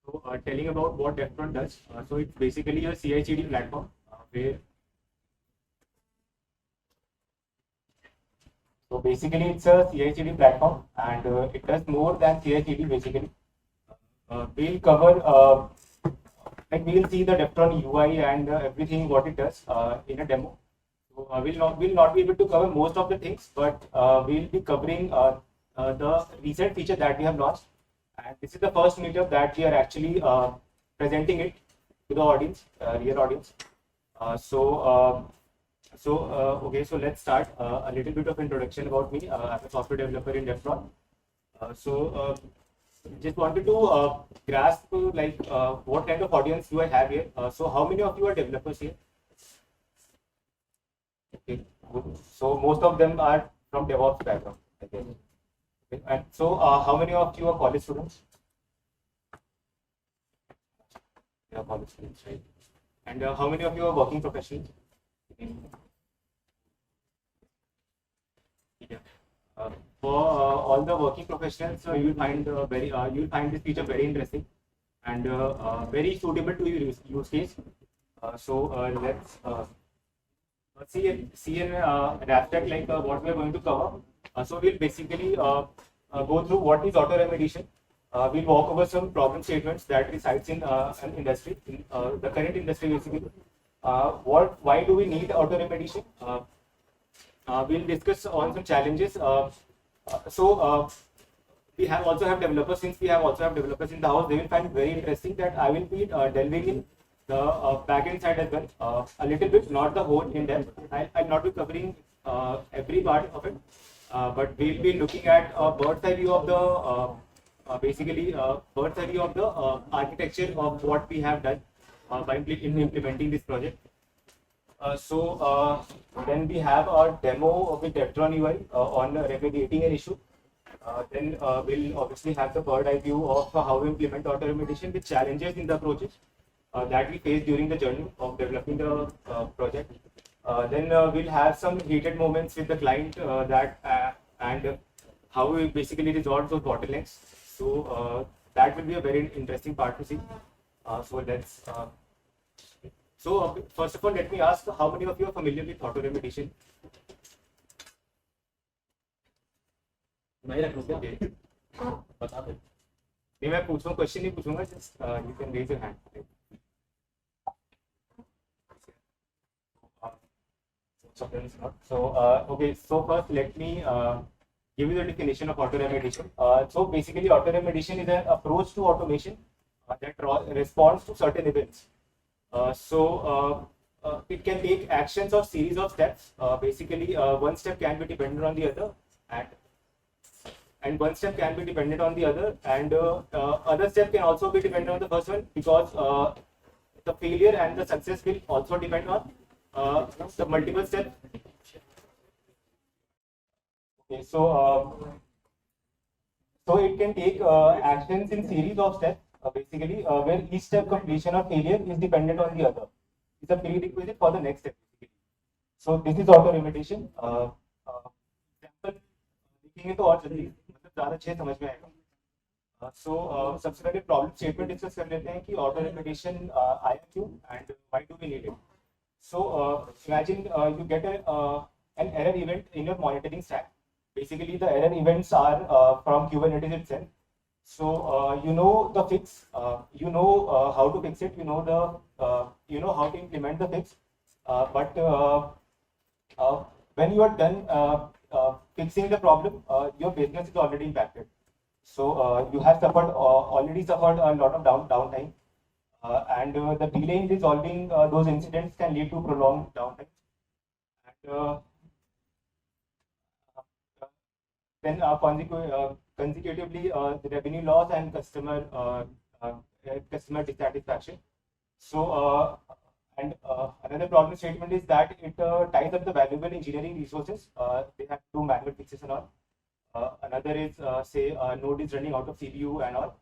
So telling about what Devtron does. So it's basically a CI/CD platform where so basically it's a CI/CD platform and it does more than CI/CD basically. We'll cover like we'll see the Devtron UI and everything what it does in a demo. So we'll not be able to cover most of the things, but we'll be covering the recent feature that we have launched. And this is the first meetup that we are actually presenting it to the audience, real audience. Okay, so let's start a little bit of introduction about me. I'm a software developer in Devtron. Just wanted to grasp like what kind of audience do I have here. So how many of you are developers here? Okay, good. So most of them are from DevOps background. Okay. Okay. And so how many of you are college students? Yeah, college students, right? And how many of you are working professionals? Yeah. For all the working professionals, you'll find you'll find this feature very interesting and very suitable to your use case. Let's see in abstract like what we are going to cover. So we'll basically go through what is auto-remediation. We'll walk over some problem statements that resides in an industry, in the current industry basically. Why do we need auto-remediation? We'll discuss on some challenges. We have also have developers. Since we have also have developers in the house, they will find very interesting that I will be delving in the backend side as well, a little bit, not the whole in depth. I'll not be covering every part of it, but we'll be looking at a bird's eye view of the bird's eye view of the architecture of what we have done by implementing this project. Then we have our demo with Devtron UI on remediating an issue. Then we'll obviously have the bird eye view of how we implement auto remediation with challenges in the approaches that we face during the journey of developing the project. Then we'll have some heated moments with the client and how we basically resolve those bottlenecks. So that will be a very interesting part to see. First of all, let me ask, how many of you are familiar with auto remediation? Okay. नहीं मैं पूछूं question नहीं पूछूंगा just you can raise your hand. Okay, so first let me give you the definition of auto remediation. So basically auto remediation is an approach to automation that responds to certain events. It can take actions or series of steps. Basically, one step can be dependent on the other, and one step can be dependent on the other, and other step can also be dependent on the first one, because the failure and the success will also depend on the multiple steps. Okay, so it can take actions in series of steps. Basically, where each step completion or failure is dependent on the other. It's a prerequisite for the next step. Basically. So this is auto remediation. Example देखेंगे तो और जल्दी मतलब ज़्यादा अच्छे समझ में आएगा. सबसे पहले प्रॉब्लम स्टेटमेंट डिस्कस कर लेते हैं कि ऑटो रेमेडिएशन आया क्यों and why do we need it. So imagine you get an error event in your monitoring stack. Basically, the error events are from Kubernetes itself. So you know the fix, you know how to fix it, you know how to implement the fix, but when you are done fixing the problem, your business is already impacted. So you have already suffered a lot of downtime, and the delay in resolving those incidents can lead to prolonged downtime. And then consecutively the revenue loss and customer dissatisfaction. So another problem statement is that it ties up the valuable engineering resources. They have to do manual fixes and all. Another is say a node is running out of CPU and all.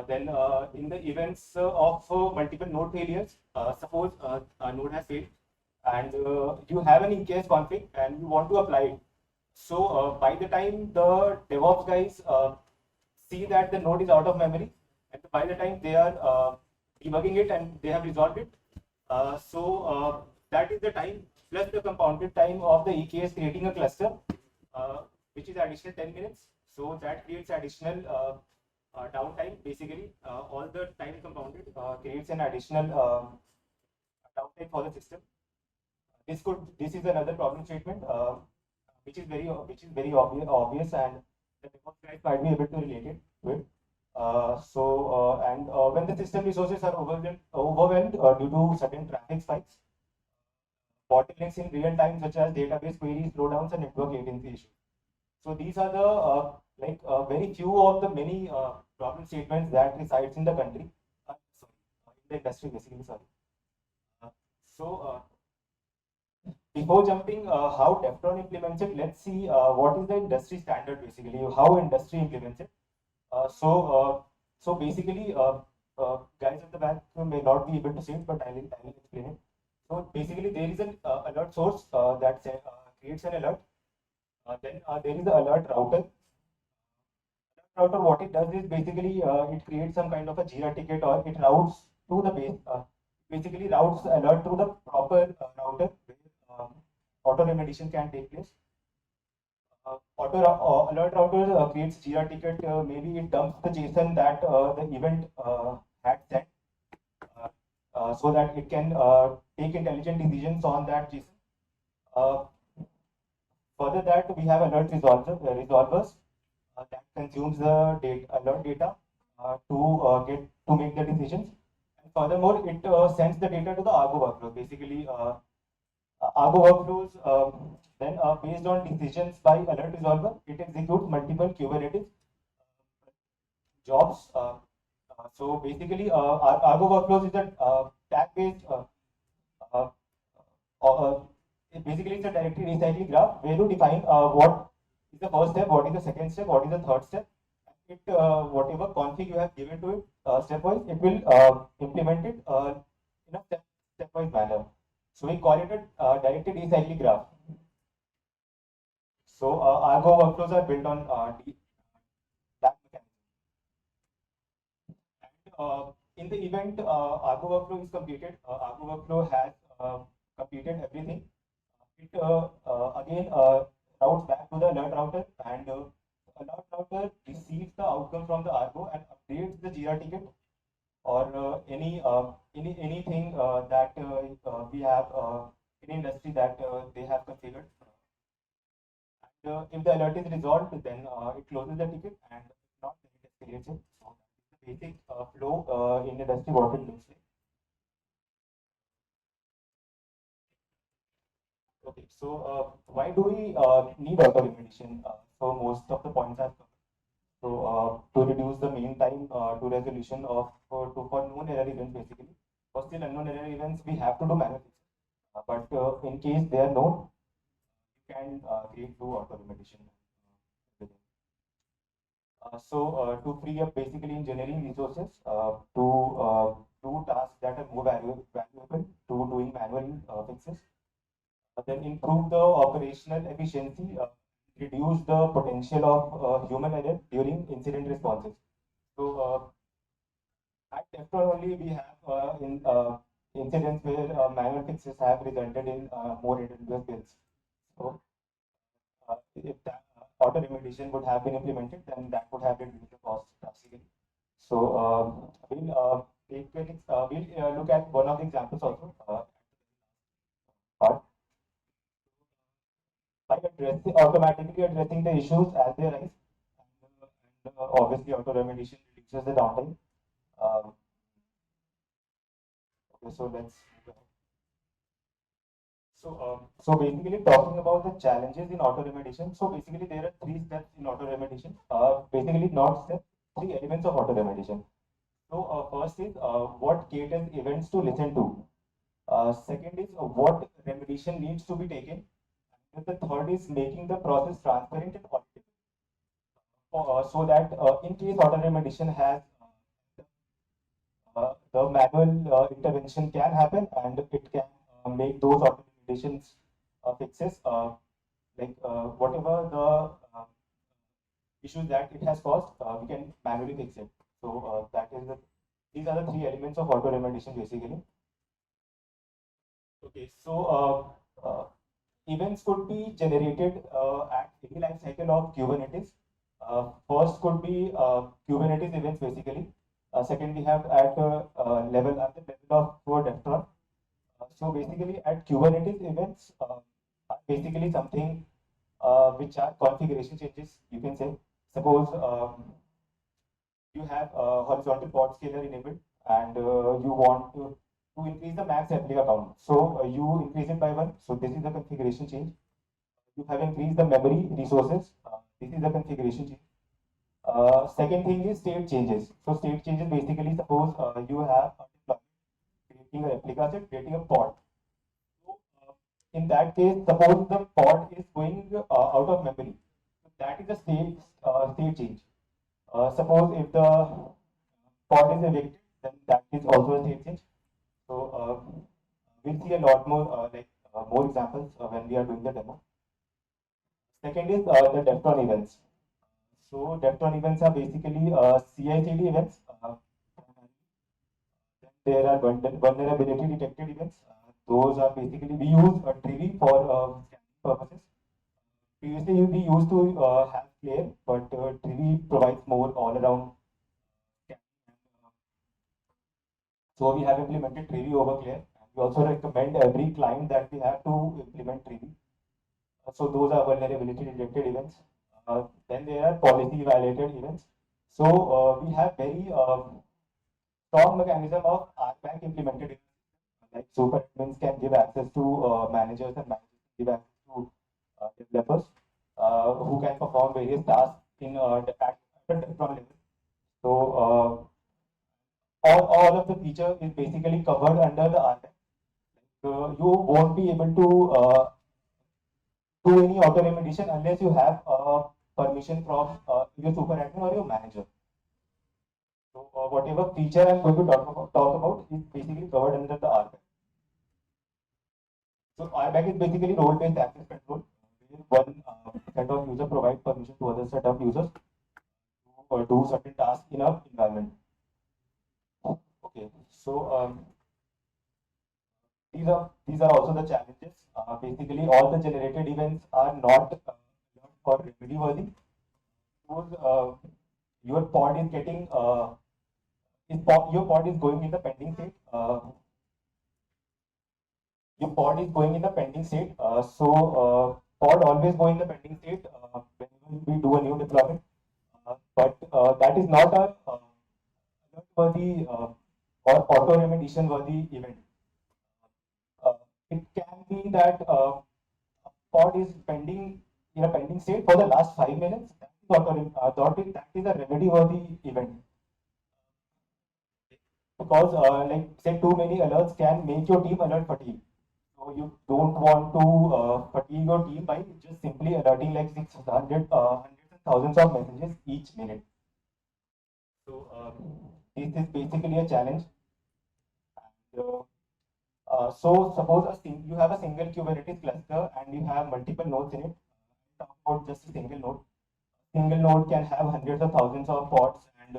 Then in the events of multiple node failures, suppose a node has failed and you have an EKS config and you want to apply it. So by the time the DevOps guys see that the node is out of memory and by the time they are debugging it and they have resolved it, that is the time plus the compounded time of the EKS creating a cluster, which is additional 10 minutes. So that creates additional downtime. Basically, all the time compounded creates an additional downtime for the system. This is another problem statement, which is very obvious, and the DevOps guys might be able to relate it with. When the system resources are overwhelmed due to sudden traffic spikes, bottlenecks in real time, such as database queries, slowdowns, and network latency issues. So these are the very few of the many problem statements that resides in the country, in the industry, basically. Sorry. So before jumping how Devtron implements it, let's see what is the industry standard, basically, how industry implements it. So basically, guys at the back may not be able to see it, but I will explain it. So basically, there is an alert source that creates an alert. Then there is the alert router. Router, what it does is basically it creates some kind of a Jira ticket, or it routes to the base. Basically, routes the alert to the proper router where auto-remediation can take place. Alert router creates Jira ticket. Maybe it dumps the JSON that the event had sent, so that it can take intelligent decisions on that JSON. Further that, we have alert resolvers that consumes the alert data to make the decisions. And furthermore, it sends the data to the Argo workflow. Basically, Argo workflows, then based on decisions by alert resolver, it executes multiple Kubernetes jobs. So basically, Argo workflows is a tag-based. Basically, it's a directory recycling graph where you define what is the first step, what is the second step, what is the third step. It whatever config you have given to it stepwise, it will implement it in a stepwise manner. So we call it a directed recycling graph. So Argo workflows are built on that mechanism. And in the event Argo workflow is completed, Argo workflow has completed everything. It again routes back to the alert router, and alert router receives the outcome from the Argo and updates the Jira ticket or anything that we have in industry that they have configured. And if the alert is resolved, then it closes the ticket, and if not, then it escalates it. So that is the basic flow in industry what it looks like. Okay, so why do we need auto-remediation? So most of the points are covered. So to reduce the mean time to resolution of for known error events, basically. For still unknown error events, we have to do manual fixes. But in case they are known, you can create do auto-remediation. To free up basically engineering resources to do tasks that are more valuable to doing manual fixes. Then improve the operational efficiency, reduce the potential of human error during incident responses. So at Devtron only we have incidents where manual fixes have resulted in more AWS bills. So if that auto remediation would have been implemented, then that would have reduced the cost drastically. So we'll look at one of the examples also. But by automatically addressing the issues as they arise, and obviously auto remediation reduces the downtime. Okay, so let's. So basically talking about the challenges in auto remediation. So basically there are three steps in auto remediation. Basically not steps, three elements of auto remediation. So first is what K8S events to listen to. Second is what remediation needs to be taken. And the third is making the process transparent and auditable. So that in case auto remediation has the manual intervention can happen, and it can make those auto remediations fixes like whatever the issues that it has caused, we can manually fix it. So these are the three elements of auto-remediation basically. Okay, so events could be generated at any life cycle of Kubernetes. First could be Kubernetes events basically. Second, we have at the level of for Devtron. So basically, at Kubernetes events are basically something which are configuration changes. You can say, suppose you have a horizontal pod scaler enabled, and you want to increase the max replica count. So you increase it by one. So this is the configuration change. You have increased the memory resources. This is the configuration change. Second thing is state changes. So state changes basically suppose you have a deployment, creating a replica set, creating a pod. So in that case, suppose the pod is going out of memory. So that is a state change. Suppose if the pod is evicted, then that is also a state change. So we'll see a lot more more examples when we are doing the demo. Second is the Devtron events. So Devtron events are basically CI/CD events. Then there are vulnerability detected events. Those are basically we use a Trivy for scanning purposes. Previously we used to have Claire, but Trivy provides more all around scanning. So we have implemented Trivy over Claire. We also recommend every client that we have to implement Trivy. So those are vulnerability detected events. Then there are policy violated events. So we have very strong mechanism of RBAC implemented. Like super admins can give access to managers and managers can give access to developers who can perform various tasks at the Devtron level. So all of the feature is basically covered under the RBAC. You won't be able to do any auto remediation unless you have permission from your super admin or your manager. So whatever feature I'm going to talk about is basically covered under the RBAC. So RBAC is basically role-based access control. One set of user provides permission to other set of users to do certain tasks in a environment. Okay, so these are also the challenges. Basically, all the generated events are not or remedy worthy. Suppose your pod is getting your pod is going in the pending state. Your pod is going in the pending state. Pod always go in the pending state when we do a new deployment. But that is not a alert worthy or auto remediation worthy event. It can be that pod is pending in a pending state for the last 5 minutes. That is a remedy worthy event. Because like say too many alerts can make your team alert fatigue. So you don't want to fatigue your team by just simply alerting like 600 hundreds and thousands of messages each minute. So this is basically a challenge. And, so suppose you have a single Kubernetes cluster and you have multiple nodes in it. Talk about just a single node. Single node can have hundreds of thousands of pods and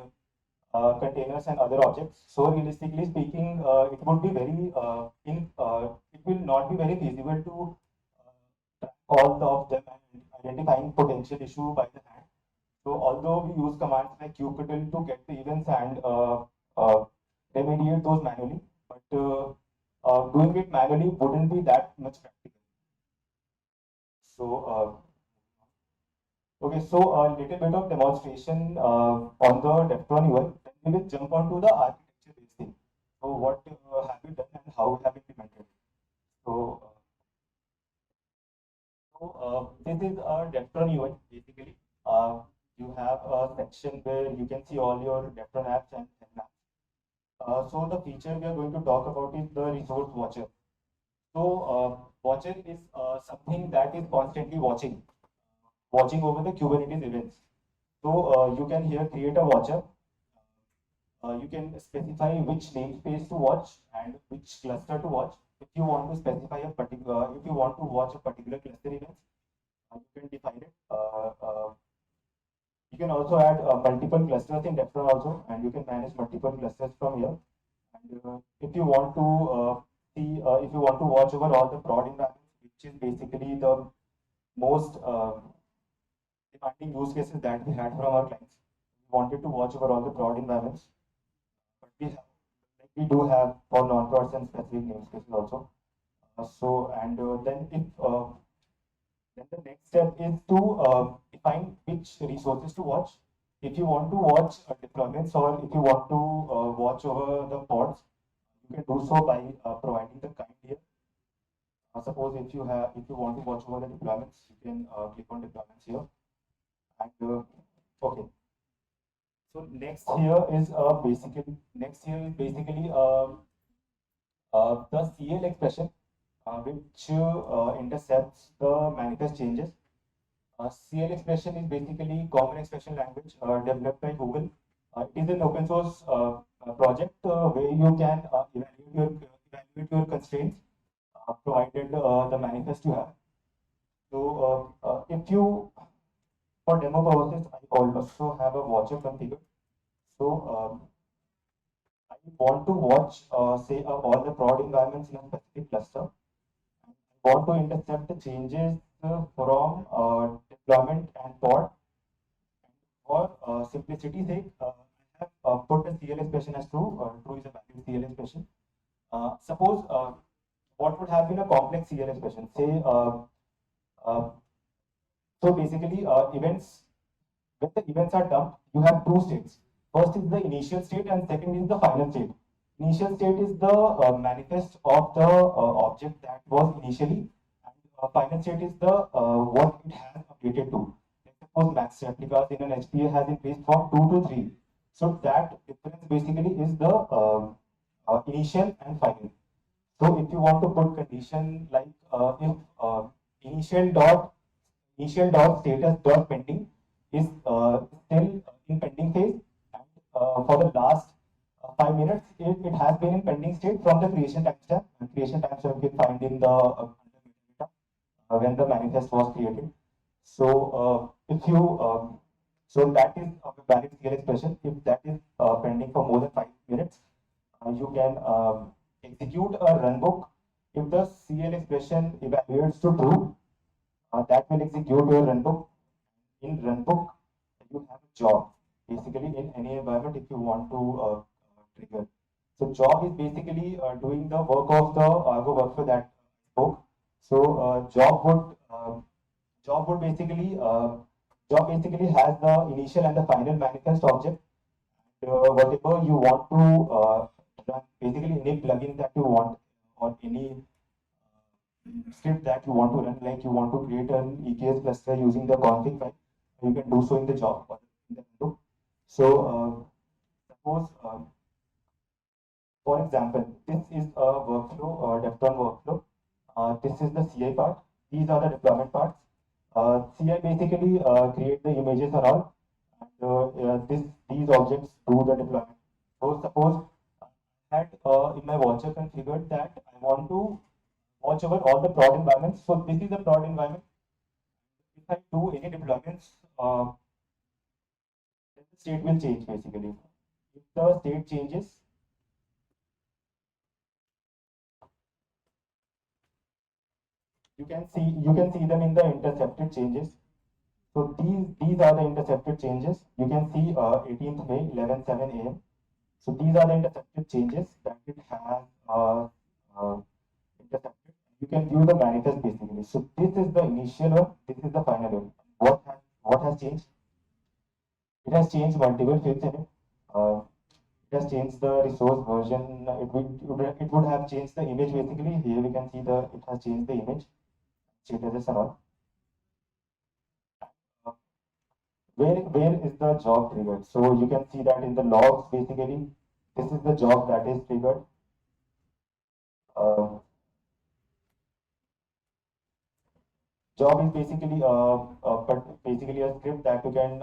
containers and other objects. So realistically speaking, it would be it will not be very feasible to track all of them and identifying potential issue by the hand. So although we use commands like kubectl to get the events and remediate those manually, but doing it manually wouldn't be that much practical. So okay, so a little bit of demonstration on the Devtron UI. Then we will jump onto the architecture based thing. So what have we done and how we have implemented? So, this is a Devtron UI basically. You have a section where you can see all your Devtron apps and maps. So the feature we are going to talk about is the resource watcher. So watcher is something that is constantly watching over the Kubernetes events. So you can here create a watcher. You can specify which namespace to watch and which cluster to watch. If you want to specify if you want to watch a particular cluster event, you can define it. You can also add multiple clusters in Devtron also, and you can manage multiple clusters from here. And if you want to if you want to watch over all the prod environments, which is basically the most demanding use cases that we had from our clients. We wanted to watch over all the prod environments, but we do have for non-prods and specific namespaces also. Then the next step is to define which resources to watch. If you want to watch deployments or if you want to watch over the pods, you can do so by providing the kind here. Suppose if you want to watch over the deployments, you can click on deployments here. And okay. So next here is basically the CL expression, which intercepts the manifest changes. CL expression is basically common expression language developed by Google. It is an open source project where you can evaluate your constraints provided the manifest you have. So if you, for demo purposes, I also have a watcher configured. So I want to watch, say, all the prod environments in a specific cluster. I want to intercept the changes from deployment and pod. For simplicity's sake, I have put the CL expression as true. True is a valid CL expression. Suppose what would have been a complex CL expression? Say, so basically, when the events are dumped, you have two states. First is the initial state, and second is the final state. Initial state is the manifest of the object that was initially, and final state is the what it has updated to. Let's suppose max state because in an HPA has increased from 2 to 3. So that difference basically is the initial and final. So if you want to put condition like if initial dot status dot pending is still in pending phase, and for the last 5 minutes it has been in pending state from the creation timestamp. Creation timestamp you can find in the when the manifest was created. So if you so that is a valid CL expression. If that is pending for more than 5 minutes, you can execute a runbook. If the CL expression evaluates to true, that will execute your runbook. In runbook, you have a job. Basically, in any environment, if you want to trigger. So job is basically doing the work of the Argo workflow that spoke. So job basically has the initial and the final manifest object. And, whatever you want to run, basically any plugin that you want or any script that you want to run, like you want to create an EKS cluster using the config file, you can do so in the job or in the window. So suppose, for example, this is a workflow, Devtron workflow. This is the CI part. These are the deployment parts. CI basically create the images and all, and these objects do the deployment. So suppose I had in my watcher configured that I want to watch over all the prod environments. So this is the prod environment. If I do any deployments, then the state will change basically. If the state changes, you can see them in the intercepted changes. So these are the intercepted changes. You can see 18th May 11:07 a.m. So these are the intercepted changes that it has intercepted. You can view the manifest basically. So this is the initial one. This is the final one. What has changed? It has changed multiple fields in it. It has changed the resource version. It would have changed the image basically. Here we can see it has changed the image, statuses and all. Where is the job triggered? So you can see that in the logs basically. This is the job that is triggered. Job is basically a script that you can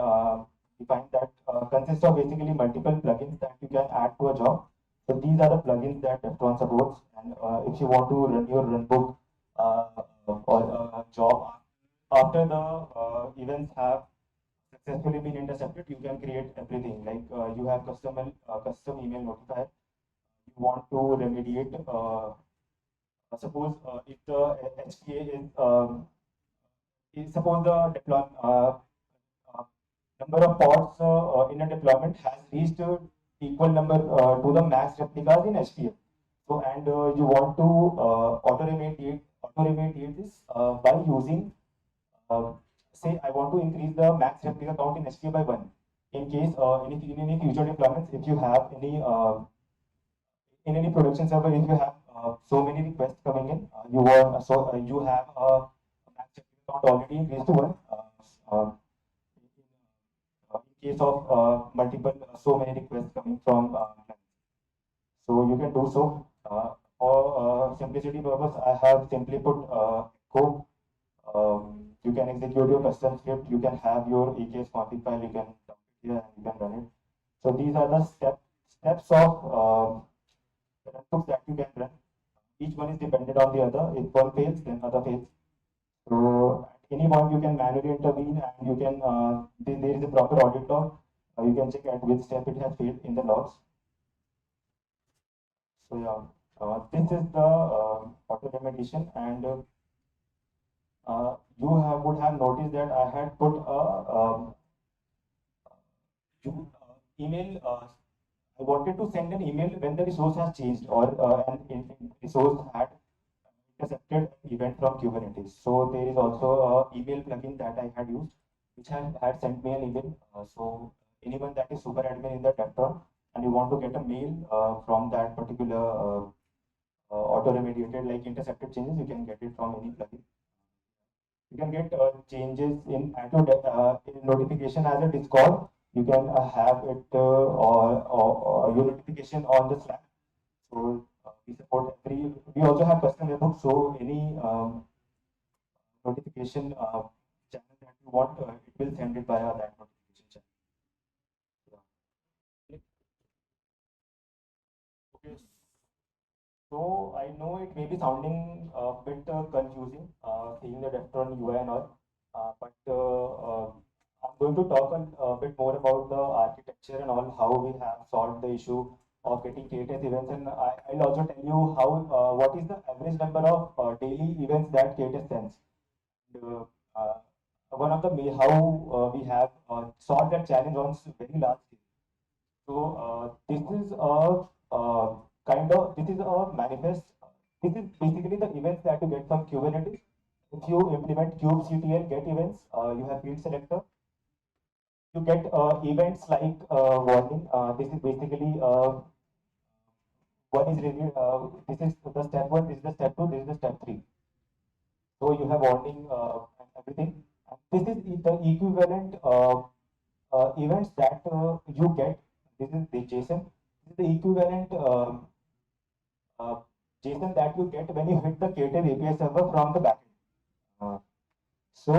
define that consists of basically multiple plugins that you can add to a job. So these are the plugins that Devtron supports, and if you want to run your runbook or job after the events have successfully been intercepted, you can create everything. Like you have custom email notifier. You want to remediate. Suppose if the HPA is suppose the deployment uh, number of pods in a deployment has reached equal number to the max replicas in HPA. So and you want to auto-remediate this by using say I want to increase the max replica count in HPA by 1. In case in any future deployments, if you have any in any production server, if you have so many requests coming in, you have a max replica count already increased to 1. In case of multiple so many requests coming from clients. So you can do so. For simplicity purpose, I have simply put code. You can execute your custom script. You can have your EKS config file. You can dump it here and you can run it. So these are the steps of runbooks that you can run. Each one is dependent on the other. If one fails, then other fails. So at any point you can manually intervene and you can there is a proper audit log. You can check at which step it has failed in the logs. So yeah, this is the auto-remediation, and would have noticed that I had put a email. I wanted to send an email when the resource has changed or an resource had intercepted an event from Kubernetes. So there is also a email plugin that I had used, which had sent me an email. So anyone that is super admin in the Devtron and you want to get a mail from that particular auto-remediated like intercepted changes, you can get it from any plugin. You can get changes in notification as a Discord. You can have it or your notification on the Slack. So we support every. We also have custom webhooks. So any notification channel that you want, it will send it via that notification channel. Yeah. Okay. So I know it may be sounding a bit confusing, seeing the Devtron UI and all, but I'm going to talk a bit more about the architecture and all, how we have solved the issue of getting K8S events, and I'll also tell you how what is the average number of daily events that K8S sends. And, one of the how we have solved that challenge on very large scale. So this is a this is a manifest. This is basically the events that you get from Kubernetes. If you implement kubectl get events, you have field selector. You get events like warning. This is basically one is really this is the step one. This is the step two. This is the step three. So you have warning and everything. This is the equivalent events that you get. This is the JSON. This is the equivalent JSON that you get when you hit the K8S API server from the backend. So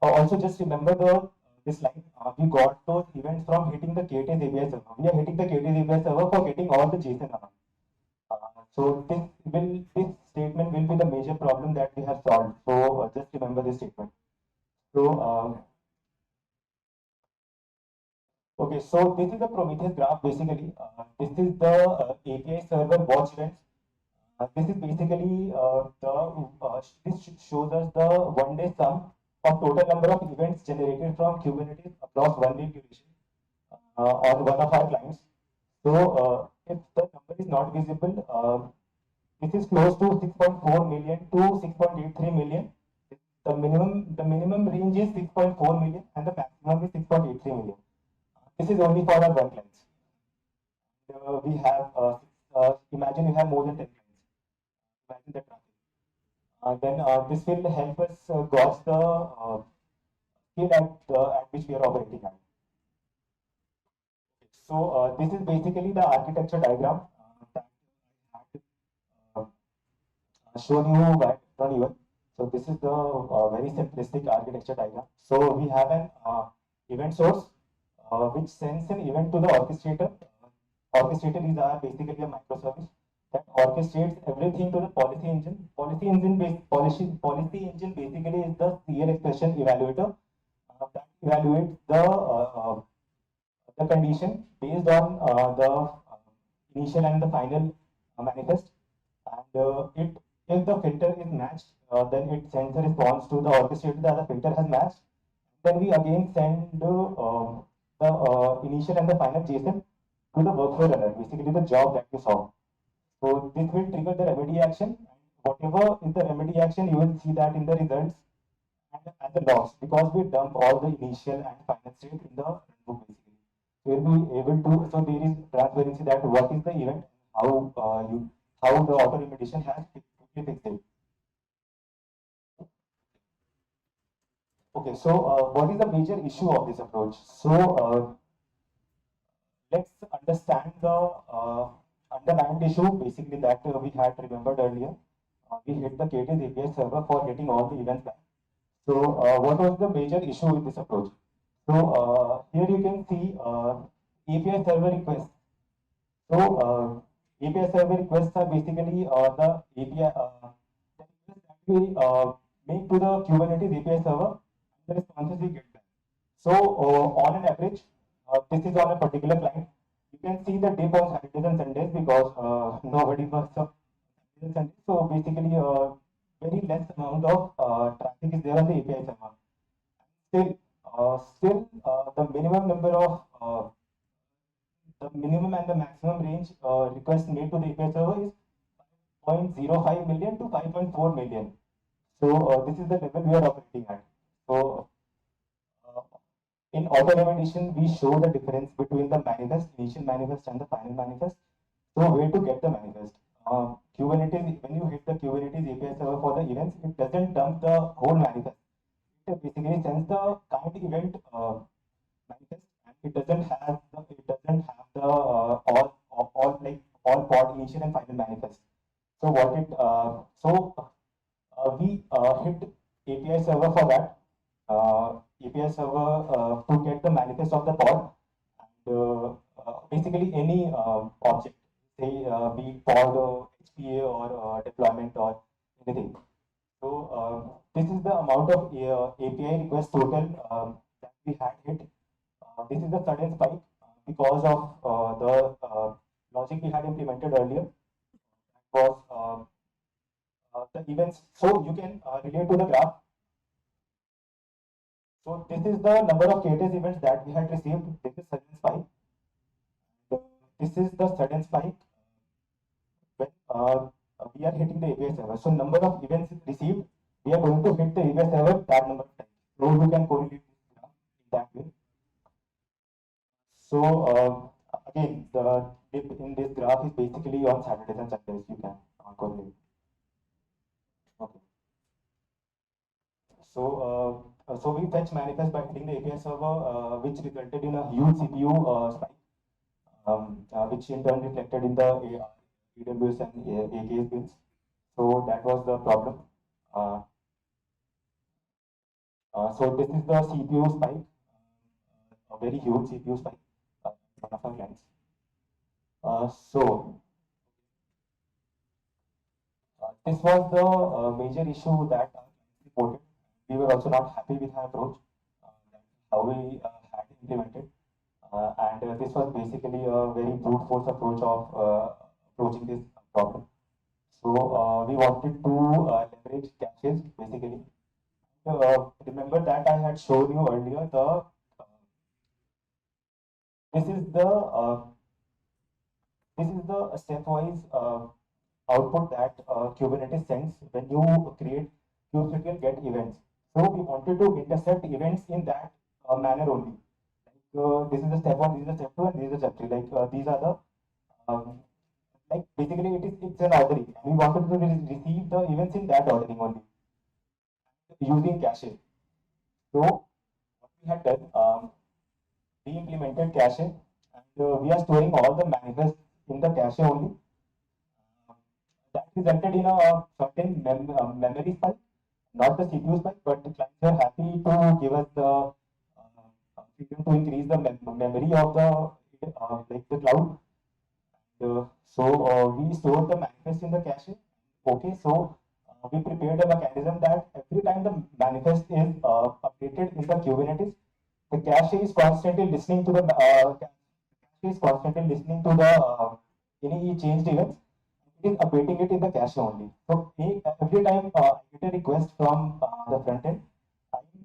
also just remember this line. We got those events from hitting the K8S API server. We are hitting the K8S API server for getting all the JSON around. So this statement will be the major problem that we have solved. So just remember this statement. So okay, so this is the Prometheus graph basically. This is the API server watch events. This is basically this shows us the one-day sum of total number of events generated from Kubernetes across 1 week duration on one of our clients. So if the number is not visible, this is close to 6.4 million to 6.83 million. The minimum range is 6.4 million and the maximum is 6.83 million. This is only for our one clients. We have imagine you have more than 10 clients. Imagine that traffic. Then this will help us gauge the scale at which we are operating at. So this is basically the architecture diagram that I had shown you by not even. So this is the very simplistic architecture diagram. So we have an event source which sends an event to the orchestrator. Orchestrator is basically a microservice. that orchestrates everything to the policy engine. Policy engine basically is the CL expression evaluator that evaluates the condition based on the initial and the final manifest, and it if the filter is matched, then it sends a response to the orchestrator that the filter has matched. Then we again send the initial and the final JSON to the workflow runner, basically the job that you saw. So this will trigger the remedy action. Whatever is the remedy action, you will see that in the results and the logs, because we dump all the initial and final state in the runbook basically. So we'll be able to. So there is transparency that what is the event, how the auto remediation has quickly fixed it. Okay, so what is the major issue of this approach? So let's understand the underlying issue basically that we had remembered earlier. We hit the K8S API server for getting all the events back. So what was the major issue with this approach? So here you can see API server requests. So API server requests are basically the API the requests that we make to the Kubernetes API server, and the responses we get back. So on an average, this is on a particular client. You can see the dip on Saturdays and Sundays because nobody works on Saturdays and Sundays. So basically, very less amount of traffic is there on the API server. Still, the minimum number of the minimum and the maximum range requests made to the API server is 0.05 million to 5.4 million. So this is the level we are operating at. So in auto-remediation, we show the difference between the manifest, initial manifest, and the final manifest. So where to get the manifest? Kubernetes, when you hit the Kubernetes API server for the events, it doesn't dump the whole manifest. It basically sends the count event manifest, and it doesn't have the all pod initial and final manifest. So what it we hit API server for that. API server to get the manifest of the pod, and basically any object, say be it pod, HPA, or deployment, or anything. So this is the amount of API request total that we had hit. This is the sudden spike because of the logic we had implemented earlier. That was the events. So you can relate to the graph. So this is the number of K8S events that we had received. This is sudden spike. This is the sudden spike when we are hitting the API server. So number of events received, we are going to hit the API server that number of times. So you can correlate this graph in that way. So again, the dip in this graph is basically on Saturdays and Sundays. You can correlate. Okay. So we fetch manifest by hitting the API server, which resulted in a huge CPU spike, which in turn reflected in the AWS and AKS bills. So that was the problem. So this is the CPU spike, a very huge CPU spike, one of our clients. This was the major issue that reported. We were also not happy with our approach, how we had implemented, and this was basically a very brute force approach of approaching this problem. So we wanted to leverage caches basically. Remember that I had shown you earlier this is the stepwise output that Kubernetes sends when you create kubectl get events. So we wanted to intercept events in that manner only. Like this is the step 1, this is the step 2, and this is the step 3. Like these are the like basically it's an ordering. We wanted to receive the events in that ordering only using cache. So what we had done, we implemented cache, and we are storing all the manifests in the cache only. That resulted in a certain memory spike, not the CPU spike, but the clients are happy to give us the freedom to increase the memory of the like the cloud. So we store the manifest in the cache. Okay, so we prepared a mechanism that every time the manifest is updated in the Kubernetes, the cache is constantly listening to the any changed events. It is updating it in the cache only. So every time I get a request from the front end,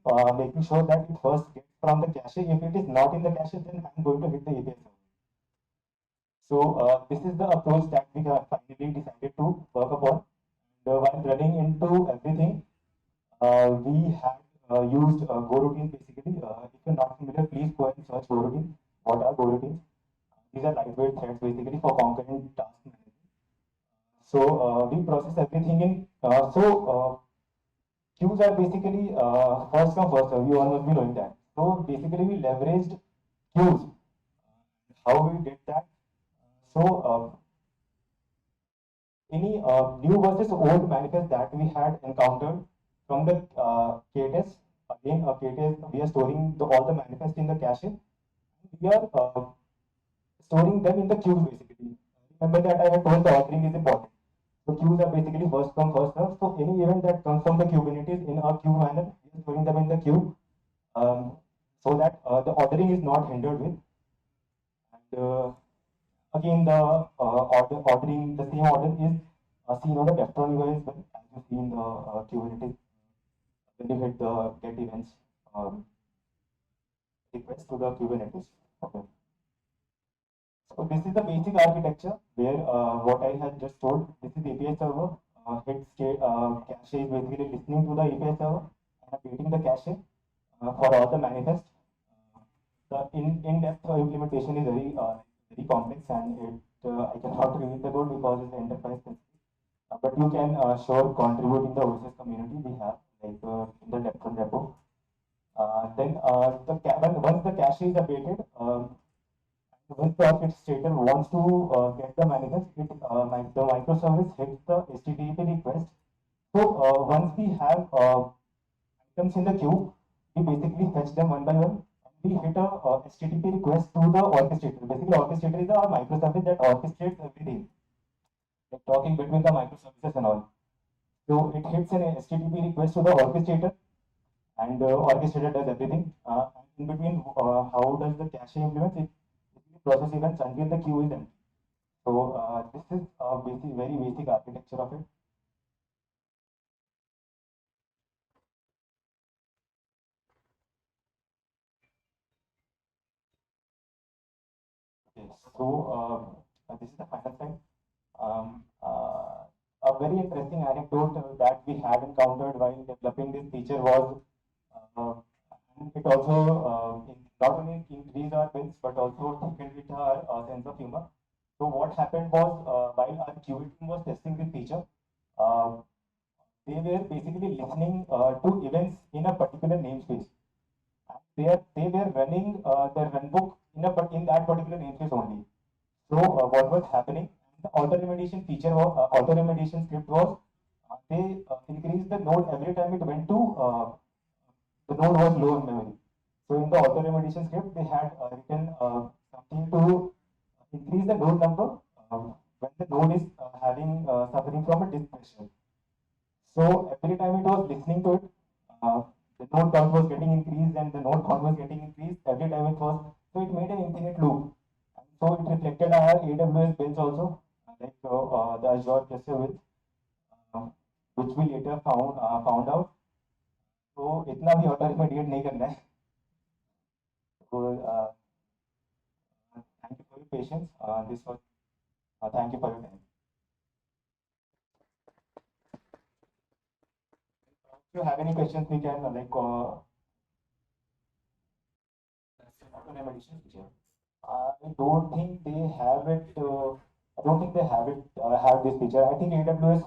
I'm making sure that it first gets from the cache. If it is not in the cache, then I'm going to hit the API server. So this is the approach that we have finally decided to work upon. And while running into everything, we had used Go basically. If you're not familiar, please go and search Go. What are Go? These are lightweight threads basically for concurrent task management. So we process everything in. Queues are basically first come first serve. You all must be knowing that. So basically, we leveraged queues. How we did that? So any new versus old manifest that we had encountered from the K8S. Again, K8S, we are storing all the manifest in the cache. We are storing them in the queues basically. Remember that I have told the ordering is important. So queues are basically first come first serve. So any event that comes from the Kubernetes in a queue manner, we are storing them in the queue, so that the ordering is not hindered with. And again, the ordering, the same order is seen on the Devtron UI as well, as you see in the Kubernetes when you hit the get events request to the Kubernetes. Okay. So this is the basic architecture where what I had just told. This is API server. Hit state cache is basically listening to the API server and updating the cache for all the manifest. The in-depth implementation is very complex, and I cannot reveal the code because it's enterprise specific. But you can sure contribute in the OSS community we have, like in the Devtron repo. Then once the cache is updated, once the orchestrator wants to get the manifest, the microservice hits the HTTP request. So once we have items in the queue, we basically fetch them one by one. We hit a HTTP request to the orchestrator. Basically, orchestrator is a microservice that orchestrates everything, like talking between the microservices and all. So it hits an HTTP request to the orchestrator, and orchestrator does everything. In between, how does the cache implement it? Basically, process events until the queue is empty. So this is very basic architecture of it. Okay, so this is the final slide. A very interesting anecdote that we had encountered while developing this feature was, and it also not only increased our wins but also thickened with our sense of humor. So what happened was, while our QA team was testing this feature, uh, they were basically listening to events in a particular namespace. They were running their runbook in that particular namespace only. So what was happening? The auto-remediation feature was auto-remediation script was they increased the node every time it went to the node was low in memory. So in the auto-remediation script, they had written something to increase the node number when the node is having suffering from a disk pressure. So every time it was listening to it, the node count was getting increased and the node count was getting increased every time it was. So it made an infinite loop. And so it reflected our AWS bills also, like the Azure cluster bill, uh, which we later found out. So इतना भी auto remediate नहीं करना है. So thank you for your patience. This was thank you for your time. If you have any questions, we can auto remediation feature. I don't think they have it. I don't think they have it. Have this feature. I think AWS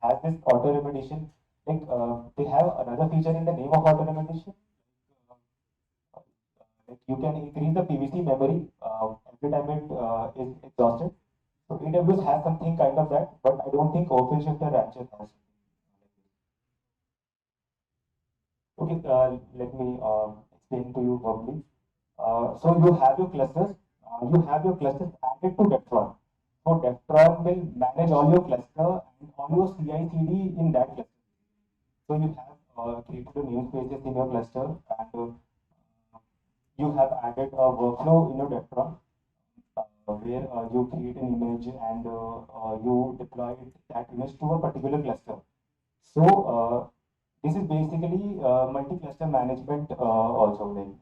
has this auto remediation. They have another feature in the name of auto remediation. Like you can increase the PVC memory every time it is exhausted. So AWS has something kind of that, but I don't think OpenShift or Rancher has. Okay, let me explain to you verbally. So you have your clusters. You have your clusters added to Devtron. So So Devtron will manage all your cluster and all your CI/CD in that cluster. So you have created a namespaces in your cluster, and you have added a workflow in your Devtron where you create an image and you deploy that image to a particular cluster. So this is basically multi-cluster management also.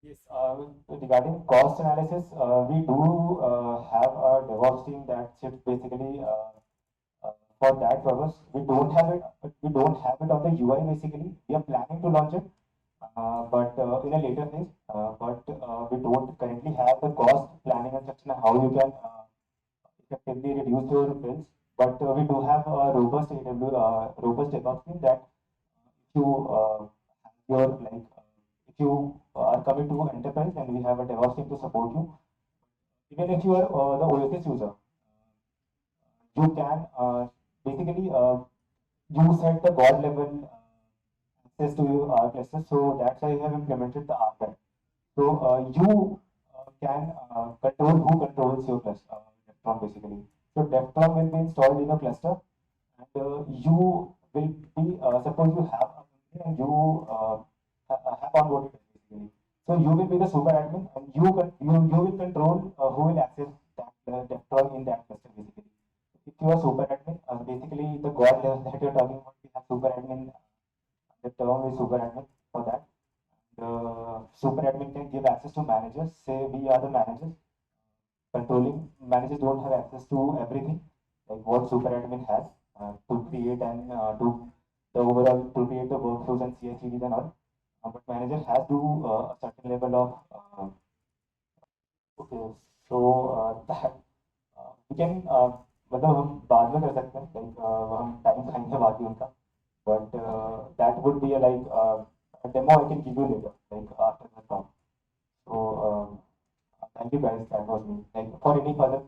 Yes, regarding cost analysis, we do have a DevOps team that sits basically for that purpose. We don't have it on the UI basically. We are planning to launch it, but in a later phase. But we don't currently have the cost planning and section how you can effectively reduce your bills. But we do have a robust DevOps team that if you have your if you are coming to enterprise, then we have a DevOps team to support you. Even if you are the OSS user, you can basically you set the God level access to your cluster. So that's why we have implemented the archive. So you can control who controls your cluster, Devtron basically. So Devtron will be installed in a cluster, and you will be suppose you have a company and you have onboarded it basically. So you will be the super admin, and you will control who will access that Devtron in that cluster basically. If you are super admin, basically the god level that you're talking about, we have super admin. The term is super admin for that. The super admin can give access to managers. Say we are the managers. Controlling managers don't have access to everything, like what super admin has to create and do the overall to create the workflows and CI/CDs and all. But manager has to a certain level of okay. So that we can मतलब हम बाद में कर सकते हैं like हम time खाएंगे बाद में उनका but that would be a demo I can give you later like after the talk. So thank you guys, that was me. Like for any further